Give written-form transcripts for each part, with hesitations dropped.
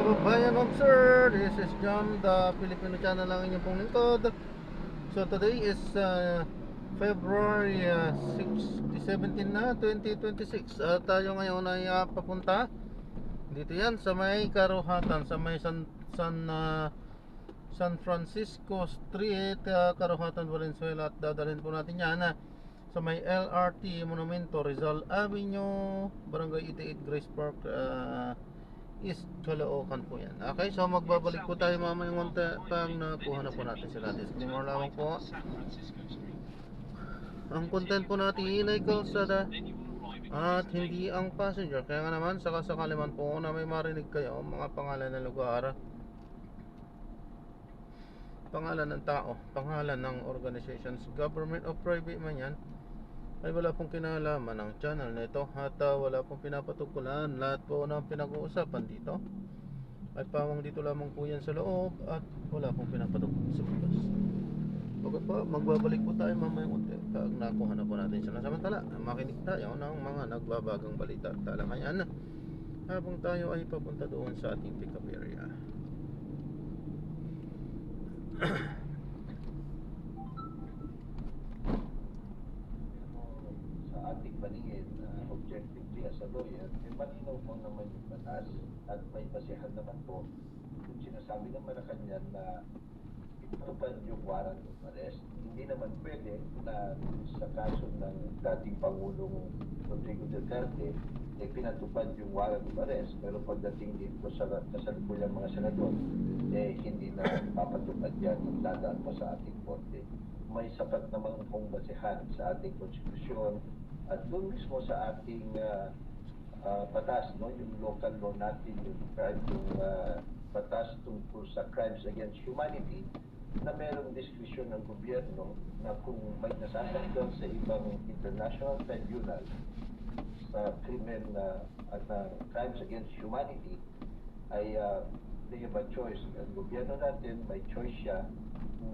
kababayan of sir, this is John, the Filipino channel lang inyong pong lingkod. So today is February 6, 17 na 2026. Tayo ngayon ay papunta dito yan sa may Karuhatan, sa may San Francisco Street, Karuhatan, Valenzuela. At dadalhin po natin yan sa may LRT Monumento, Rizal Avenue, Barangay 88, Grace Park, East Caloocan po yan. Okay, so magbabalik po tayo mamaya ng pag nakuha na po natin sila. Disclaimer lamang po, ang content po natin ay kalsada at hindi ang passenger. Kaya nga naman, sakasakali man po na may marinig kayo mga pangalan ng lugar, pangalan ng tao, pangalan ng organizations, government o private man yan, ay wala pong kinalaman ng channel nito at wala pong pinapatukulan. Lahat po ng pinag-uusapan dito ay pamang dito lamang po yan sa loob at wala pong pinapatukulan sa labas. Okay po, magbabalik po tayo mamaya unti pag nakuha na po natin sila. Samantala, makinig tayo ng mga nagbabagang balita at talakayan habang tayo ay papunta doon sa ating pick up area. Ating paningin, objectively as a lawyer, malinaw mo naman yung batas at may basihan naman po kung sinasabi ng Malacanang na itutupad yung warrant of arrest. Hindi naman pwede na sa kaso ng dating Pangulong Rodrigo Duterte pinatupad yung warrant of arrest, pero pagdating dito sa kasalukuyang mga senador, hindi na papatupad yan ng dadaan pa sa ating korte. May sapat naman pong basihan sa ating konstitusyon at doon mismo sa ating batas, no, yung local law natin, yung batas tungkol sa crimes against humanity, na mayroong discretion ng gobyerno na kung may nasasaktan sa ibang international tribunal sa krimen at crimes against humanity, ay they have a choice. Ang gobyerno natin, may choice siya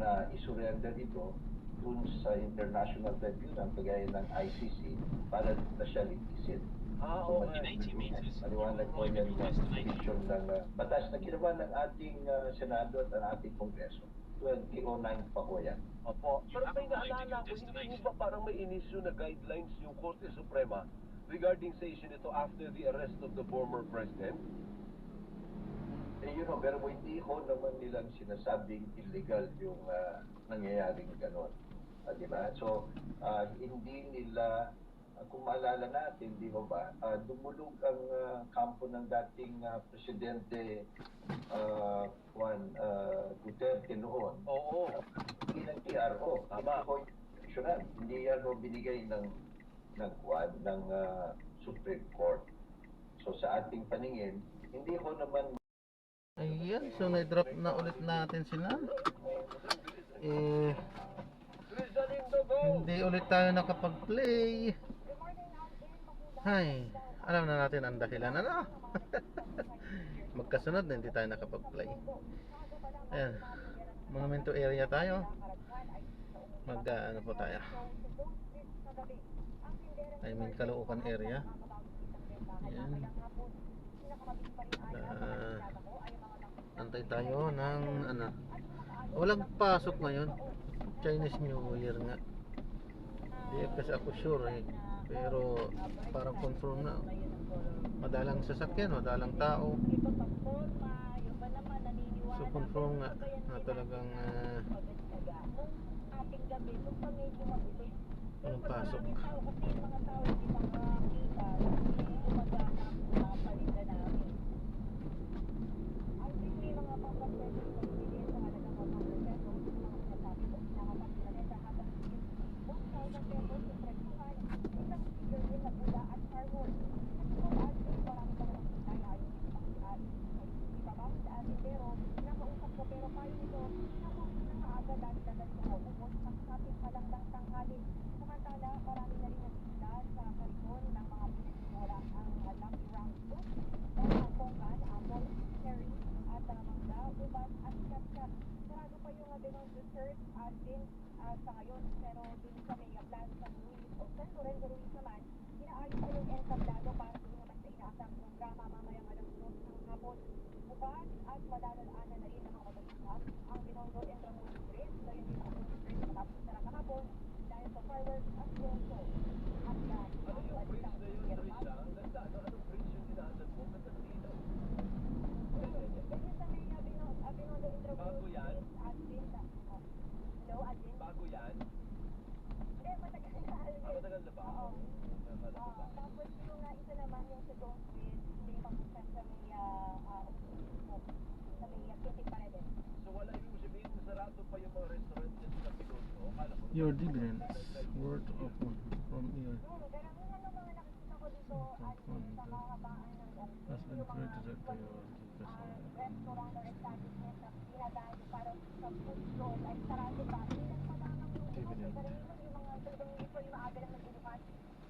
na isurrender ito dun sa international tribunal kagaya ng ICC para na siya litisin. Maliwanag po yan yung decision ng batas na ginawa ng ating Senado at ang ating Kongreso. 2009 pa po yan. Opo. Pero may naalala ko, hindi mo ba parang may inisyu na guidelines yung Korte Suprema regarding sa issue nito after the arrest of the former president? You know, pero hindi ko naman nilang sinasabing illegal yung nangyayaring ganon. Diba? So, hindi nila, kung maalala natin, di ba, dumulog ang kampo ng dating Presidente Juan Duterte noon. Oo. Hindi ng PRO. Tama. Hindi yan binigay ng Supreme Court. So, sa ating paningin, hindi ko naman. Ayan, so na-drop na ulit natin sila. Hindi ulit tayo nakapag-play. Hay, alam na natin ang dahilan, ano? Magkasunod na hindi tayo nakapag-play. Ayan, Monumento area tayo. Ano po tayo? I mean, Caloocan area. Ayan. Antay tayo ng walang pasok ngayon, Chinese New Year nga. Di kasi ako sure pero parang confirm na madalang sasakyan, madalang tao, so confirm nga na talagang walang pasok. bukas at madalalaanan na rin ng mga motorista ang Binondo Intramuros Bridge, gayon din ang Muros Bridge matapos na kahapon dahil sa fireworks at roadshow. At Ano yung bridge na yun, Trisha? Ang ganda, ano? Anong bridge yung dinaanan mo? Ganda ng ilaw. Ganyan sa may Binondo Intramuros Bago yan? Bridge at din hello, at din. Bago yan? Hindi, matagal na. Matagal na ba? Oo. Nakakala ko ba? Tapos yung isa naman yung sa Jones Bridge, hindi pa po sa may Kitik Paredes. So wala ibig sabihin, sarado pa yung mga restaurant dyan sa Binondo. Akala ko. Your difference, word of from here Karamihan ng mga nakikita ko dito at sa kahabaan ng has been created to your restaurant or establishment na pinadaan para sa food stall ay sarado pa. Hindi lang malamang yung karamihan yung mga talagang usually maaga lang nagbubukas.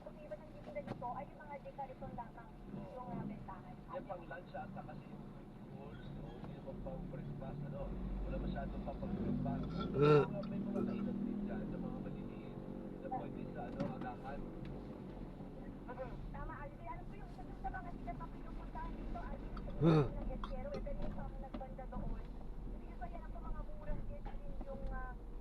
Kung iba nang dito na dito ay yung mga dekariton lamang yung bentahan. Yan pang lunch ata kasi yung foods, no? Hindi naman pang breakfast, ano? Wala masyado pa pang breakfast. May mga kainan din dyan na mga maliliit na pwede sa agahan. Tama, Alvin. Alam ko yung sa mga sikat na pinupuntahan dito, Alvin, sa ng Getsero, ito na yung nagbanda doon. Kasi so yan ang mga murang din yung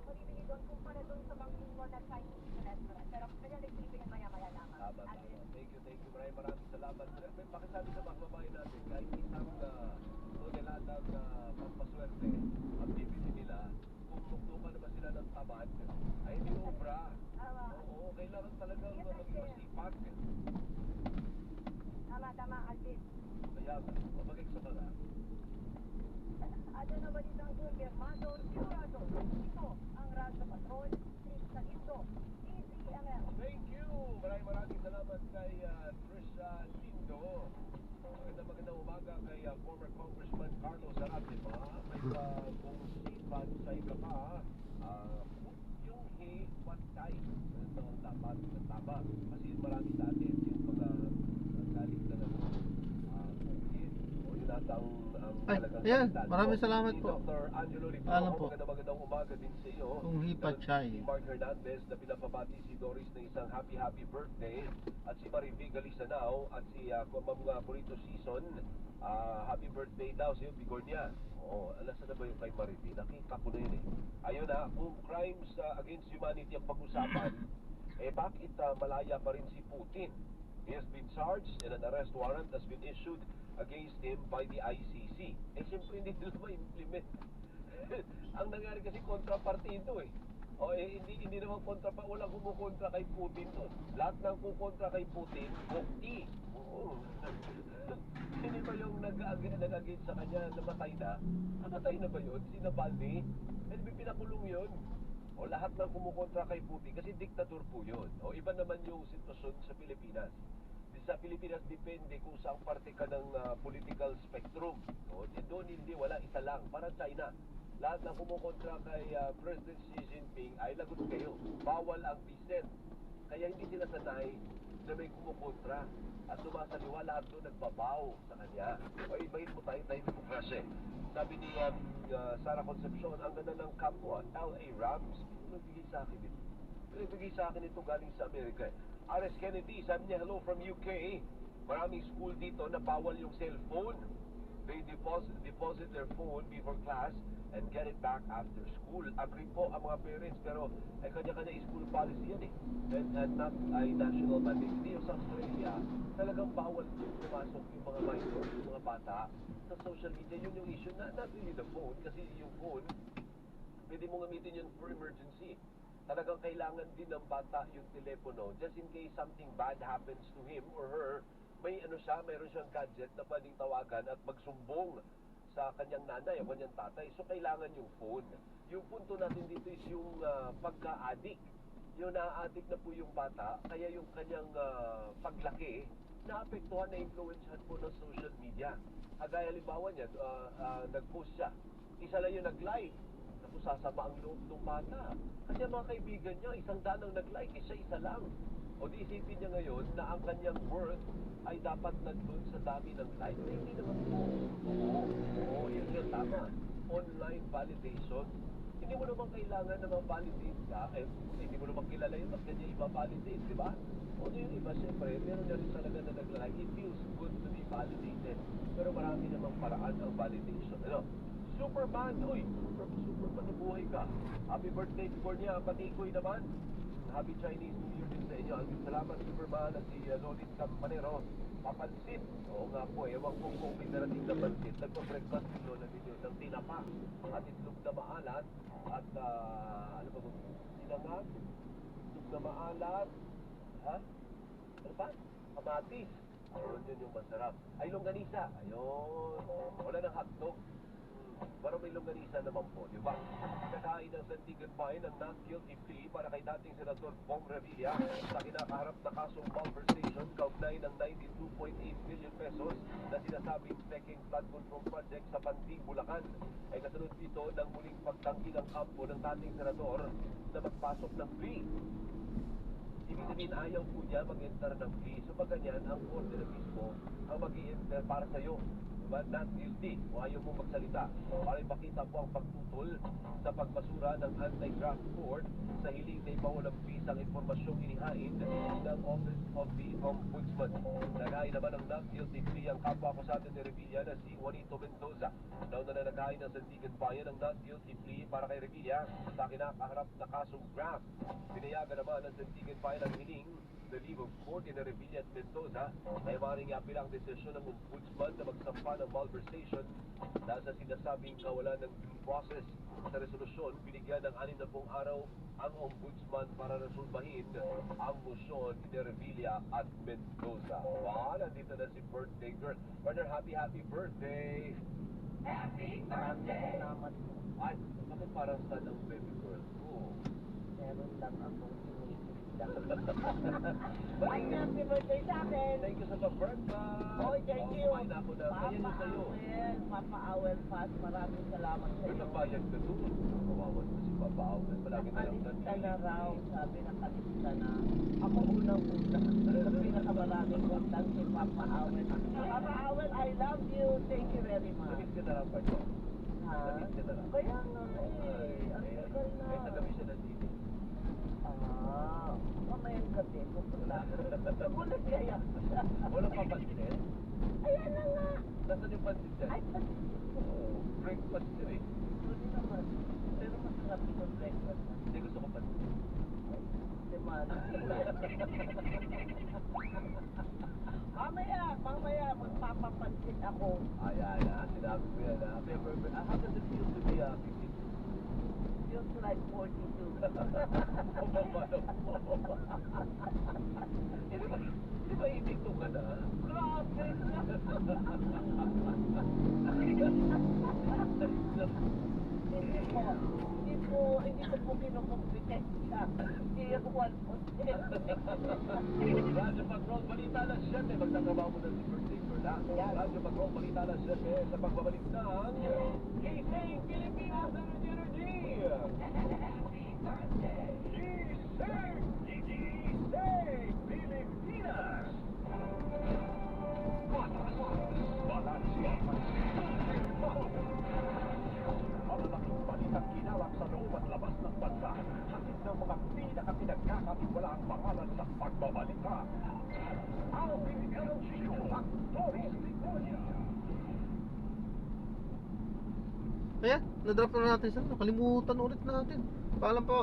maribili doon kumpara doon sa mga na Chinese restaurant. Pero kanya nagpipilihan maya-maya lamang. Tama. Thank you. Maraming salamat. May pakisabi sa mga babae natin, kahit isang toneladag na pampaswerte ang bibili nila, kung tuktukan naman sila ng tamad, ay hindi obra. Oo, kailangan talagang maging masipag. Tama, Alvin. Kaya, mabagay sa mga. Ano naman itong kumpirmado, sigurado. Ito ang Radyo Patrol, Tris Salindo, DZML. Thank you! Maraming salamat kay Trisha Lindo. Magandang umaga kay former Congressman Carlos Aratima. May kung sipan sa iba pa, yung patay. Ito ang dapat na tama. Kasi marami sa atin yung mga galing na bukid. O yun ata ang Ay, talagang ayan, kapital. maraming salamat Si po. Dr. Angelo Rivero, Alam po. magandang umaga din sa iyo. Kung hipachay. Si Mark Hernandez na pinapabati si Doris ng isang happy birthday, at si Marivi Galisanao at si mga Burrito Season, happy birthday daw sa iyo, Bigornia. Oo, alas na ba yung kay Marivi? Nakita ko na yun eh. Ayun na, kung crimes against humanity ang pag-usapan, bakit malaya pa rin si Putin? He has been charged and an arrest warrant has been issued against him by the ICC. Siyempre hindi nila ma-implement. Ang nangyari kasi kontrapartido eh. Hindi naman walang kumukontra kay Putin doon. Lahat ng kukontra kay Putin, bukti. Oo. Hindi ba yung nag-against sa kanya, namatay na? Namatay na ba yun? Si Navalny? Hindi pinakulong yun? O lahat ng kumukontra kay Putin, kasi diktator po yun. O iba naman yung sitwasyon sa Pilipinas. Sa Pilipinas, depende kung saan parte ka ng political spectrum. O, doon hindi, wala, isa lang. Para China. Lahat ng kumukontra kay President Xi Jinping ay lagot kayo. Bawal ang dissent. Kaya hindi sila sanay na may kumukontra. At sumasaliwa, lahat doon nagbabaw sa kanya. O ibahin mo tayo demokrasya. Sabi ni Sara Concepcion, ang ganda ng kapwa, LA Rams, nagbigay sa akin ito. Nagbigay sa akin ito galing sa Amerika. R.S. Kennedy, sabi niya, hello from UK. Maraming school dito na bawal yung cellphone. They deposit their phone before class and get it back after school. Agree po ang mga parents, pero ay kanya-kanya school policy yan eh. And not ay national mandate. Hindi yung sa Australia, talagang bawal yung pumasok yung mga minor, yung mga bata sa social media. Yun yung issue, not really the phone, kasi yung phone, pwede mo gamitin yun for emergency. Talagang kailangan din ng bata yung telepono just in case something bad happens to him or her. Mayroon siyang gadget na pwedeng tawagan at magsumbong sa kanyang nanay o kanyang tatay. So kailangan yung phone. Yung punto natin dito is yung pagka-addict. Yung na-addict na po yung bata, kaya yung kanyang paglaki naapektuhan, na influensyahan po ng social media. Kagaya halimbawa niyan, nag-post siya. Isa lang yung nag-like. Sasama ang loob ng bata. Kasi ang mga kaibigan niya, 100 ang nag-like, siya isa lang. O di isipin niya ngayon na ang kanyang worth ay dapat nandun sa dami ng like. Na hindi naman po. Oo, yun yun, tama. Online validation. Hindi mo naman kailangan na ma-validate ka. Hindi mo naman kilala yun, bakit niya iba-validate, di ba? O yung iba, siyempre, meron na rin talaga na nag-like. It feels good to be validated. Pero marami namang paraan ang validation. Ano? Superman, uy, Superman na buhay ka. Happy birthday, Gornia, Patikoy naman. Happy Chinese New Year din sa inyo. Ang salamat, Superman, at si Lolit Campanero. Papansit. Oo nga po, ewan ko kung may narating na pansit. Nagpa-breakfast din Lola ninyo ng tinapa at itlog na maalat at ano ba kung sinangag, itlog na maalat, ha? Ano pa? Kamatis. Ayun, yun yung masarap. Ay, longganisa. Ayun. Wala ng hotdog. Pero may longganisa naman po, di ba? Kakain ng Sandigan Bayan ng not guilty plea para kay dating Senador Bong Revilla sa kinakaharap na kasong malversation kaugnay ng 92.8 million pesos na sinasabing peking flood control project sa Panting, Bulacan. Ay kasunod dito ng muling pagtanggi ng kampo ng dating Senador na magpasok ng plea. Ibig sabihin, ayaw po niya mag-enter ng plea. So pag ganyan, ang order na mismo ang mag-i-enter para sa'yo. But not guilty o ayaw mo magsalita para ipakita po ang pagtutol sa pagmasura ng anti-graft court sa hiling na ipawalang pisang impormasyong inihain ng Office of the Ombudsman. Naghain naman ng not guilty plea ang kapwa-akusado ni Revilla na si Juanito Mendoza. Nauna na naghain ng Sandigan Bayan ng not guilty plea para kay Revilla sa kinakaharap na kasong graft. Pinayagan naman ng Sandigan Bayan ang hiling the leave of court in Revilla at Mendoza ay maaaring apela ang desisyon ng ombudsman na magsampa ng malversation dahil sa sinasabing kawalan ng due process. Sa resolusyon, binigyan ng 60 araw ang ombudsman para resolbahin ang motion ni Revilla at Mendoza. Wow, nandito na si birthday girl. Partner, happy birthday! Happy birthday! Salamat po. Ay, bakit parang sad ang baby girl ko? Meron lang akong iniisip. Ay, Happy birthday sa akin! thank you sa pag-birthday! Oh, thank you! Kumain na ako na. Kaya yun sa'yo. Papa Awel Fast, maraming salamat sa Pero iyo. nagbayad ka doon. Kawawan mo si Papa Awel. Palagi na lang Nakalista na raw, sabi nakalista na. Ako unang-una. Sa pinakamaraming utang si Papa Awel. Papa Awel, I love you. Thank you very much. Namit ka na lang pa siya. Ha? Namit ka na lang. Kaya nga eh, ang tagal na. Kahit nagabi siya na dito. Ah, mamayang gabi, pupunta ako. Nagulat kaya ako siya. Walang papansin. Ayan na nga. Nasaan yung pansin dyan? Ay, pati. Breakfast yun eh. Hindi naman. Pero masarap yung breakfast. Hindi gusto ko pansin. Di man. Mamaya, magpapapansin ako. Ayan, sinabi ko yan. How does it feel to be 52? Feels like 42. Di ba ibigto ka na? Grabe hindi ko po kinukompetensya. Hindi ako 1%. Radyo Patrol, balita na 7. Magtatrabaho mo na si birthday girl, ha? Radyo Patrol, balita na 7 sa pagbabalik ng Gising Pilipinas Energy! Happy birthday! Gising Pilipinas! Malalaking balitang kinalap sa loob at labas ng bansa. Hatid ng mga pinakapinagkakatiwalaang pangalan sa pagbabalita. Alvin Elchio at Doris Liconia. Ayan, na-drop na natin siya. Nakalimutan ulit natin. Paalam po.